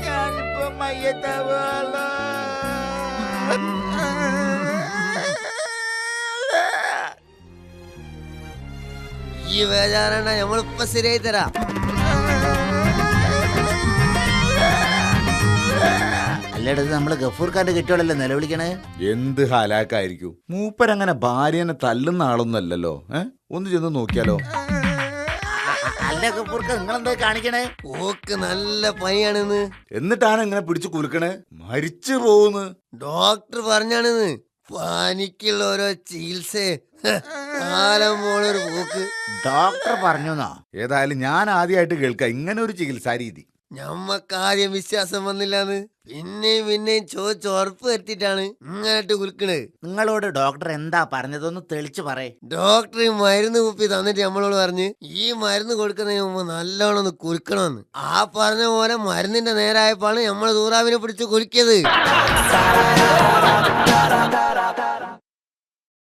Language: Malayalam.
ഞാനിപ്പോ മയ്യത്താവാള. ഈ വേജാറണ്ട നമ്മളിപ്പോ ശരിയായി തരാം. അല്ലേടത് നമ്മള് ഗഫൂർ ഖാന്റെ കെട്ടിയോളല്ലേ നിലവിളിക്കണേ? എന്ത് ഹലാക്കായിരിക്കും. മൂപ്പരങ്ങനെ ഭാര്യനെ തല്ലുന്ന ആളൊന്നല്ലല്ലോ. ഒന്ന് ചെന്ന് നോക്കിയാലോ? അല്ല ഗഫൂർ ഖാൻ നിങ്ങളെന്താ കാണിക്കണേ? ഓക്ക് നല്ല പനിയാണെന്ന്. എന്നിട്ടാണ് ഇങ്ങനെ പിടിച്ചു കുലുക്കണേ? മരിച്ചു പോകുന്നു ഡോക്ടർ പറഞ്ഞാണെന്ന്. പനിക്കുള്ള ഓരോ ചികിത്സ കാലം പോണൊരു പോക്ക്. ഡോക്ടർ പറഞ്ഞു. ഏതായാലും ഞാൻ ആദ്യമായിട്ട് കേൾക്കാം ഇങ്ങനെ ഒരു ചികിത്സാ രീതി. ഞമ്മക്കാദ്യം വിശ്വാസം വന്നില്ലാന്ന് പിന്നെയും ചോദിച്ച് ഉറപ്പ് വരുത്തിട്ടാണ് ഇങ്ങോട്ട് കുലുക്കണത്. നിങ്ങളോട് ഡോക്ടർ എന്താ പറഞ്ഞതൊന്ന് തെളിച്ചു പറയേ. ഡോക്ടർ മരുന്ന് കുപ്പി തന്നിട്ട് നമ്മളോട് പറഞ്ഞ് ഈ മരുന്ന് കൊടുക്കുന്നതിന് മുമ്പ് നല്ലോണം ഒന്ന് കുലുക്കണമെന്ന്. ആ പറഞ്ഞ പോലെ മരുന്നിന്റെ നേരായപ്പോഴാണ് നമ്മള് ദൂറാവിനെ പിടിച്ച് കുലുക്കിയത്.